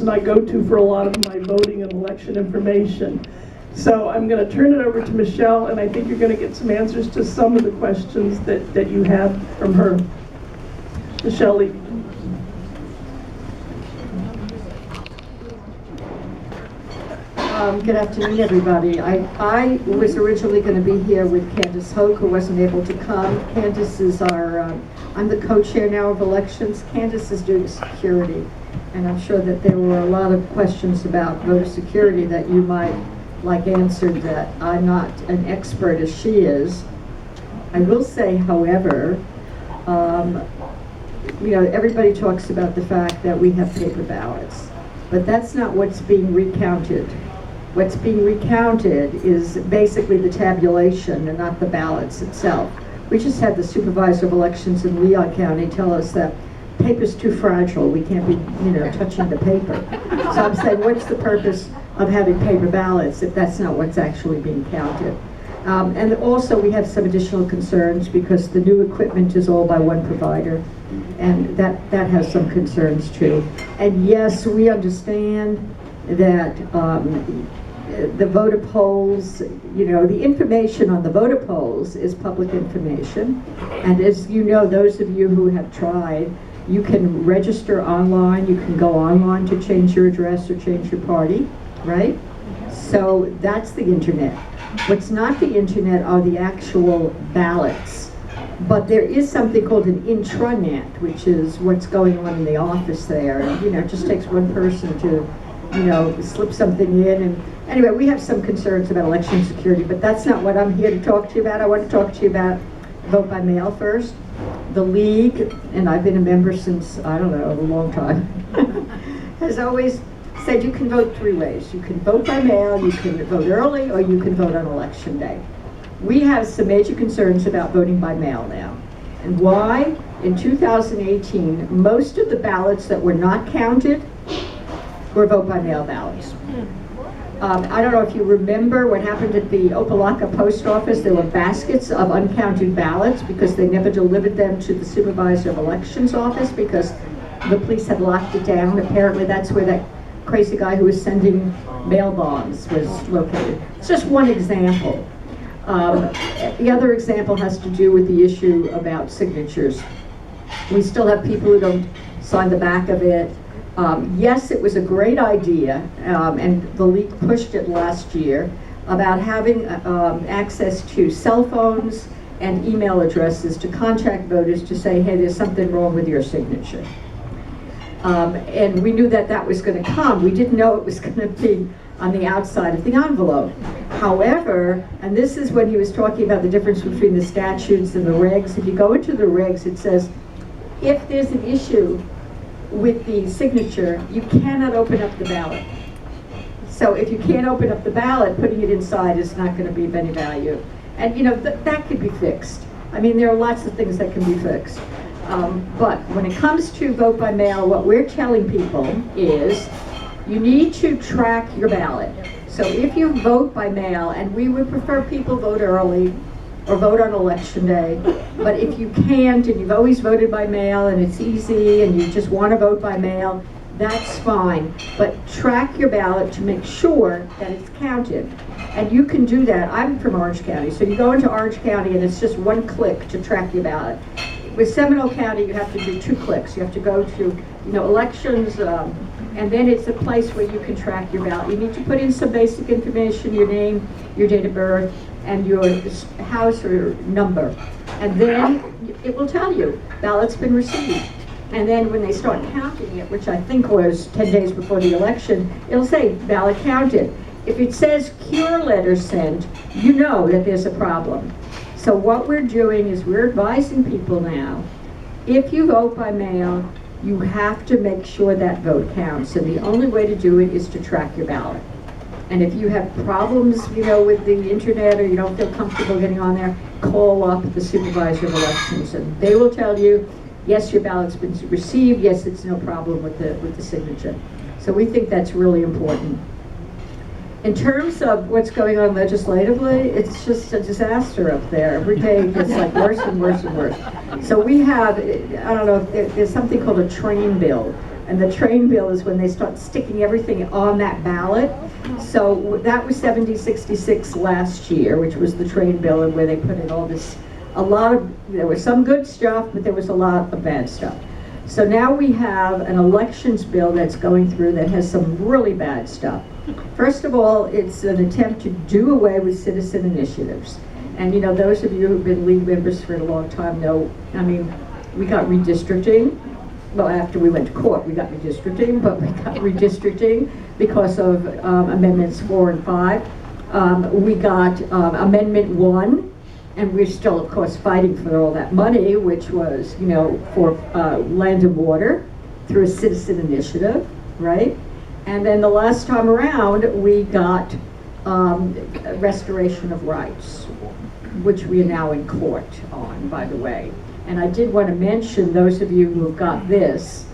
I go to for a lot of my voting and election information. So I'm going to turn it over to Michelle, and I think you're going to get some answers to some of the questions that you have from her. Michelle Levy. Good afternoon, everybody. I was originally going to be here with Candace Hoke, who wasn't able to come. Candace is I'm the co-chair now of elections. Candace is doing security, and I'm sure that there were a lot of questions about voter security that you might like answered that I'm not an expert as she is. I will say, however, everybody talks about the fact that we have paper ballots, but that's not what's being recounted. What's being recounted is basically the tabulation and not the ballots itself. We just had the supervisor of elections in Leon County tell us that paper's too fragile. We can't be, touching the paper. So I'm saying, what's the purpose of having paper ballots if that's not what's actually being counted? And also we have some additional concerns because the new equipment is all by one provider, and that has some concerns too. And yes, we understand that the voter polls, the information on the voter polls is public information. And as you know, those of you who have tried, you can register online, you can go online to change your address or change your party, right? So that's the internet. What's not the internet are the actual ballots. But there is something called an intranet, which is what's going on in the office there. And, it just takes one person to, slip something in. And anyway, we have some concerns about election security, but that's not what I'm here to talk to you about. I want to talk to you about vote by mail first. The League, and I've been a member since, I don't know, a long time, has always said you can vote three ways. You can vote by mail, you can vote early, or you can vote on election day. We have some major concerns about voting by mail now. And why? In 2018, most of the ballots that were not counted were vote by mail ballots. I don't know if you remember what happened at the Opelika post office. There were baskets of uncounted ballots because they never delivered them to the supervisor of elections office because the police had locked it down. Apparently that's where that crazy guy who was sending mail bombs was located. It's just one example. The other example has to do with the issue about signatures. We still have people who don't sign the back of it. Yes, it was a great idea, and the League pushed it last year, about having access to cell phones and email addresses to contact voters to say, hey, there's something wrong with your signature. And we knew that was going to come. We didn't know it was going to be on the outside of the envelope. However, and this is when he was talking about the difference between the statutes and the regs. If you go into the regs, it says, if there's an issue with the signature, you cannot open up the ballot. So if you can't open up the ballot, putting it inside is not going to be of any value. And that could be fixed. I mean, there are lots of things that can be fixed. But when it comes to vote by mail, what we're telling people is you need to track your ballot. So if you vote by mail, and we would prefer people vote early or vote on election day, but if you can't and you've always voted by mail and it's easy and you just want to vote by mail, that's fine. But track your ballot to make sure that it's counted. And you can do that. I'm from Orange County, so you go into Orange County and it's just one click to track your ballot. With Seminole County, you have to do 2 clicks. You have to go to, elections, and then it's a place where you can track your ballot. You need to put in some basic information, your name, your date of birth, and your house or number. And then it will tell you, ballot's been received. And then when they start counting it, which I think was 10 days before the election, it'll say ballot counted. If it says cure letter sent, you know that there's a problem. So what we're doing is we're advising people now, if you vote by mail, you have to make sure that vote counts. And the only way to do it is to track your ballot. And if you have problems, with the internet or you don't feel comfortable getting on there, call up the supervisor of elections and they will tell you, yes, your ballot's been received, yes, it's no problem with the signature. So we think that's really important. In terms of what's going on legislatively, it's just a disaster up there. Every day it gets like worse and worse and worse. So we have, I don't know, if there's something called a train bill, And the train bill is when they start sticking everything on that ballot. So that was 7066 last year, which was the train bill, and where they put in all this, there was some good stuff, but there was a lot of bad stuff. So now we have an elections bill that's going through that has some really bad stuff. First of all, it's an attempt to do away with citizen initiatives. And those of you who've been league members for a long time know, we got redistricting. Well, after we went to court, we got redistricting, but we got redistricting because of amendments 4 and 5. We got amendment 1. And we're still, of course, fighting for all that money, which was, for land and water through a citizen initiative, right? And then the last time around, we got restoration of rights, which we are now in court on, by the way. And I did want to mention, those of you who have got this,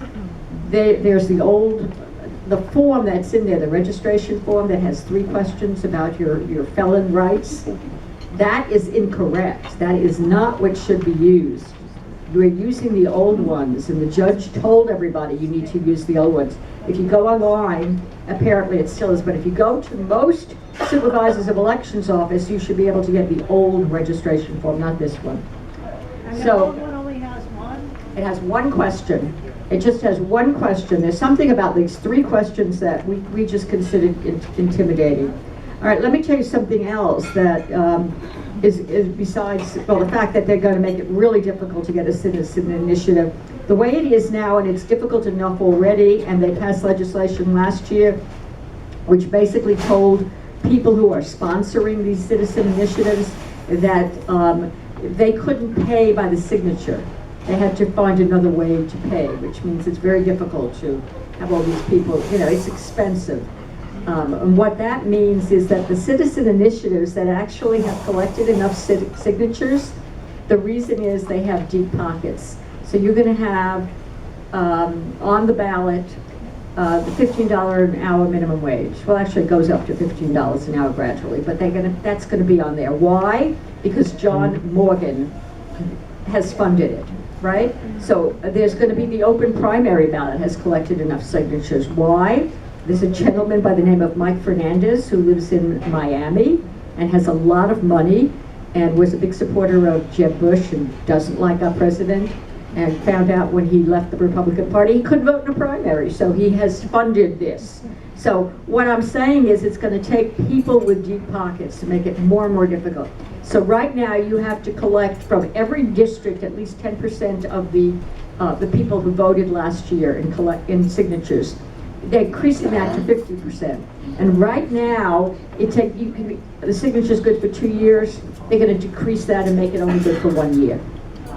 there's the form that's in there, the registration form that has 3 questions about your felon rights. That is incorrect. That is not what should be used. We're using the old ones, and the judge told everybody you need to use the old ones. If you go online, apparently it still is, but if you go to most supervisors of elections office, you should be able to get the old registration form, not this one. And So, the old one only has one? it has 1 question. It just has 1 question. There's something about these 3 questions that we just considered intimidating. All right, let me tell you something else that is besides, well, the fact that they're going to make it really difficult to get a citizen initiative. The way it is now, and it's difficult enough already, and they passed legislation last year, which basically told people who are sponsoring these citizen initiatives that they couldn't pay by the signature. They had to find another way to pay, which means it's very difficult to have all these people, it's expensive. And what that means is that the citizen initiatives that actually have collected enough signatures, the reason is they have deep pockets. So you're going to have on the ballot the $15 an hour minimum wage. Well, actually it goes up to $15 an hour gradually, but that's going to be on there. Why? Because John Morgan has funded it, right? So there's going to be the open primary ballot has collected enough signatures. Why? There's a gentleman by the name of Mike Fernandez who lives in Miami and has a lot of money and was a big supporter of Jeb Bush and doesn't like our president, and found out when he left the Republican Party he couldn't vote in a primary, so he has funded this. So what I'm saying is it's going to take people with deep pockets to make it more and more difficult. So right now you have to collect from every district at least 10% of the people who voted last year and collect in signatures. They're increasing that to 50%. And right now, the signature's good for 2 years. They're going to decrease that and make it only good for 1 year.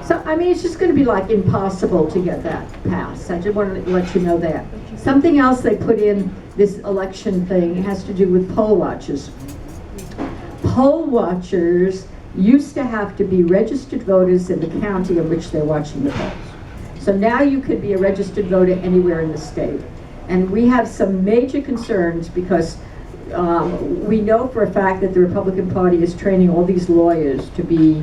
So, it's just going to be like impossible to get that passed. I just wanted to let you know that. Something else they put in this election thing has to do with poll watchers. Poll watchers used to have to be registered voters in the county in which they're watching the polls. So now you could be a registered voter anywhere in the state. And we have some major concerns because we know for a fact that the Republican Party is training all these lawyers to be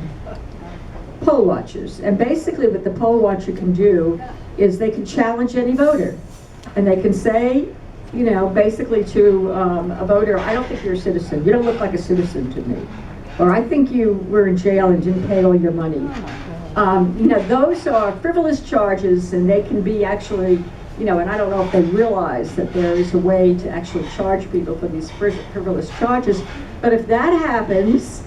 poll watchers. And basically what the poll watcher can do is they can challenge any voter. And they can say, basically to a voter, I don't think you're a citizen. You don't look like a citizen to me. Or I think you were in jail and didn't pay all your money. Those are frivolous charges, and they can be actually, and I don't know if they realize that there is a way to actually charge people for these frivolous charges. But if that happens,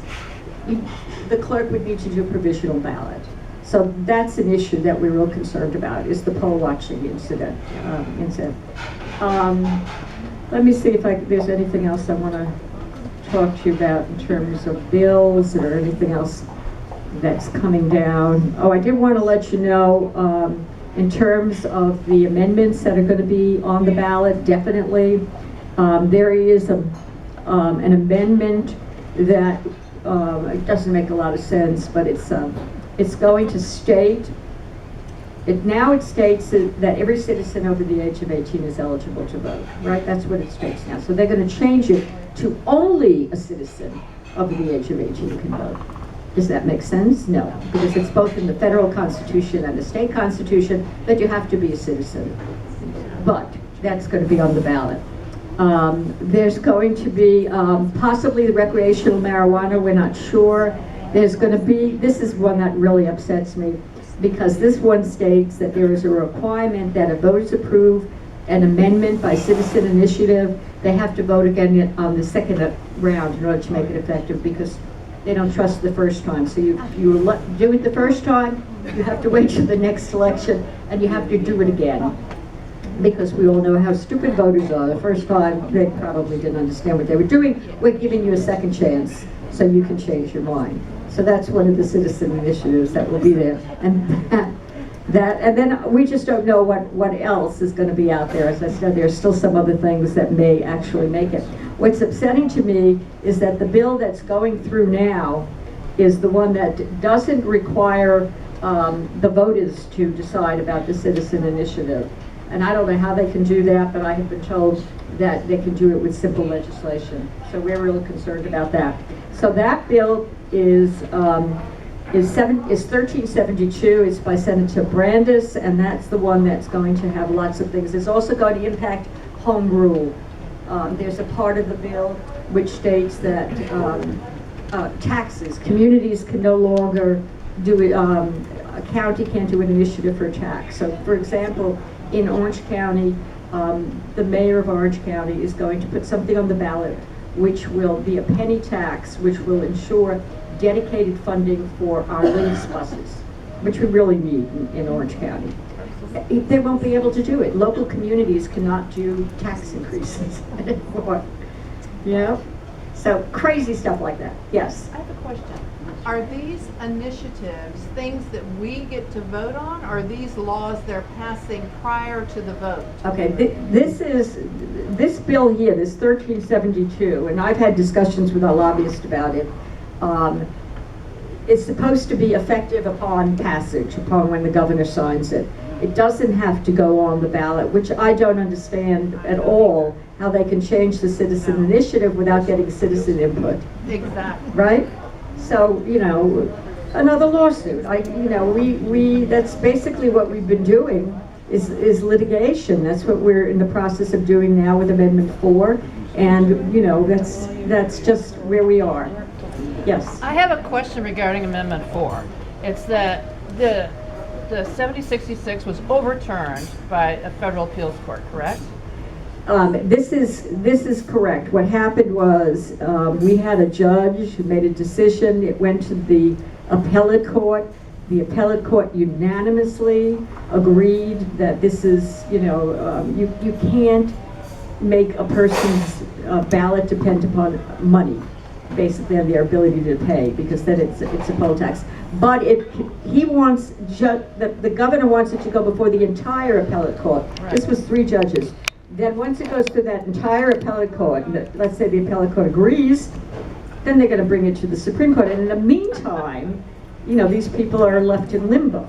the clerk would need to do a provisional ballot. So that's an issue that we're real concerned about, is the poll watching incident. Let me see if there's anything else I want to talk to you about in terms of bills or anything else that's coming down. Oh, I did want to let you know, in terms of the amendments that are going to be on the ballot, definitely. There is an amendment that it doesn't make a lot of sense, but it's going to state, it states that every citizen over the age of 18 is eligible to vote, right? That's what it states now. So they're going to change it to only a citizen over the age of 18 can vote. Does that make sense? No, because it's both in the federal constitution and the state constitution that you have to be a citizen. but that's going to be on the ballot. There's going to be possibly recreational marijuana, we're not sure. There's going to be, this is one that really upsets me, because this one states that there is a requirement that if voters approve an amendment by citizen initiative, they have to vote again on the second round in order to make it effective, because they don't trust the first time. So you do it the first time, you have to wait till the next election, and you have to do it again. Because we all know how stupid voters are. The first time, they probably didn't understand what they were doing. We're giving you a second chance so you can change your mind. So that's one of the citizen initiatives that will be there. And then we just don't know what else is going to be out there. As I said, there's still some other things that may actually make it. What's upsetting to me is that the bill that's going through now is the one that doesn't require the voters to decide about the citizen initiative. And I don't know how they can do that, but I have been told that they can do it with simple legislation. So we're really concerned about that. So that bill is 1372. It's by Senator Brandes, and that's the one that's going to have lots of things. It's also going to impact home rule. There's a part of the bill which states that taxes, communities can no longer do it, a county can't do an initiative for a tax. So for example, in Orange County, the mayor of Orange County is going to put something on the ballot which will be a penny tax, which will ensure dedicated funding for our Lynx buses, which we really need in Orange County. They won't be able to do it. Local communities cannot do tax increases anymore. Yeah. So crazy stuff like that. Yes. I have a question. Are these initiatives things that we get to vote on, or are these laws they're passing prior to the vote? Okay, this bill here, this 1372, and I've had discussions with our lobbyist about it. It's supposed to be effective upon passage, upon when the governor signs it. It doesn't have to go on the ballot, which I don't understand at all how they can change the citizen initiative without getting citizen input. Exactly. Right? So, you know, another lawsuit. That's basically what we've been doing is litigation. That's what we're in the process of doing now with Amendment 4. And, you know, that's just where we are. Yes. I have a question regarding Amendment 4. It's that the 7066 was overturned by a federal appeals court, correct? This is correct. What happened was we had a judge who made a decision. It went to the appellate court. The appellate court unanimously agreed that this is, you can't make a person's ballot depend upon money, basically on their ability to pay, because then it's a poll tax. But if he wants, the governor wants it to go before the entire appellate court. Right. This was 3 judges. Then once it goes through that entire appellate court, let's say the appellate court agrees, then they're going to bring it to the Supreme Court. And in the meantime, these people are left in limbo.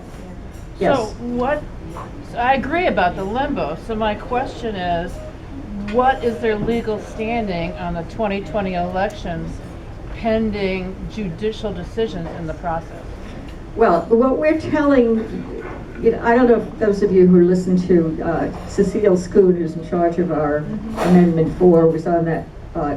Yes. So I agree about the limbo. So my question is, what is their legal standing on the 2020 elections pending judicial decisions in the process? Well, what we're telling, I don't know if those of you who listen to Cecile Schoon, who's in charge of our Amendment 4, was on that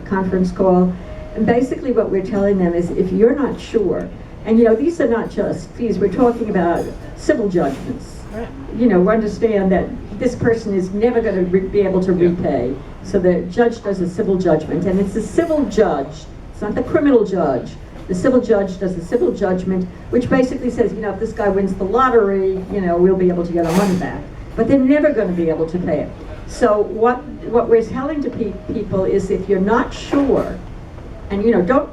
conference call. And basically what we're telling them is if you're not sure, and these are not just fees, we're talking about civil judgments. Right. We understand that this person is never going to be able to repay. So the judge does a civil judgment, and it's a civil judge, it's not the criminal judge. The civil judge does a civil judgment, which basically says, if this guy wins the lottery, we'll be able to get our money back. But they're never going to be able to pay it. So what we're telling to people is if you're not sure, and don't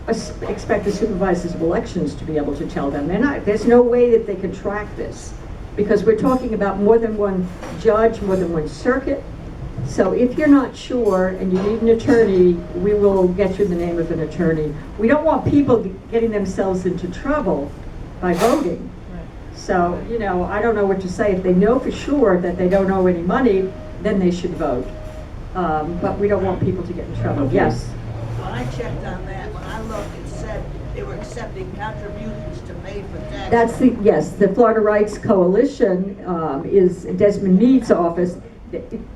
expect the supervisors of elections to be able to tell them. There's no way that they can track this, because we're talking about more than one judge, more than one circuit. So if you're not sure and you need an attorney, we will get you the name of an attorney. We don't want people getting themselves into trouble by voting. Right. So, I don't know what to say. If they know for sure that they don't owe any money, then they should vote. But we don't want people to get in trouble. Okay. Yes? When I checked on that, when I looked, it said they were accepting contributions to pay for taxes. That's the Florida Rights Coalition is Desmond Meade's office.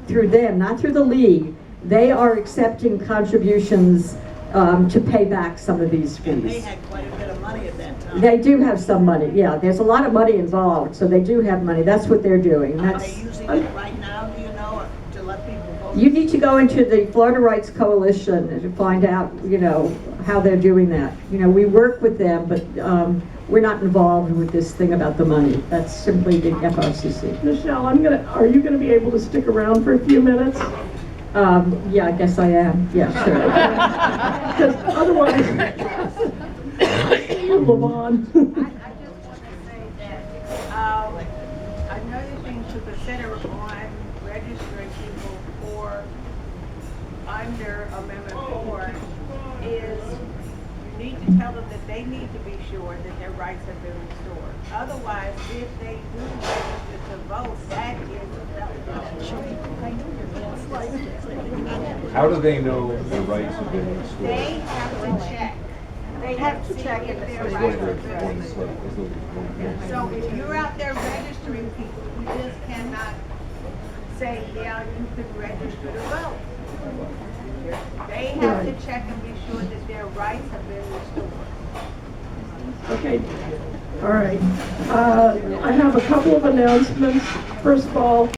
through them, not through the league, they are accepting contributions to pay back some of these And they fees. had quite a bit of money at that time. They do have some money, yeah, there's a lot of money involved, so they do have money, that's what they're doing. Are That's, they using it right now, do you know, or to let people vote? you need to go into the Florida Rights Coalition to find out, how they're doing that. We work with them, but we're not involved with this thing about the money. That's simply the FRCC. Michelle, are you gonna be able to stick around for a few minutes? Yeah, I guess I am, yeah, sure. Because otherwise, Levon. I just want to say that, another thing to consider on registering people for under Amendment 4 is you need to tell them that they need to be sure that their rights have been restored. Otherwise, if they do register to vote, that is a felony. How do they know their rights have been restored? They have to check. They have to check if their As rights though have they're been one restored. step, as though they're one So if you're out there registering people, you just cannot say, yeah, you can register to vote. They have to check and be sure that their rights have been restored. Okay, all right. I have a couple of announcements. First of all,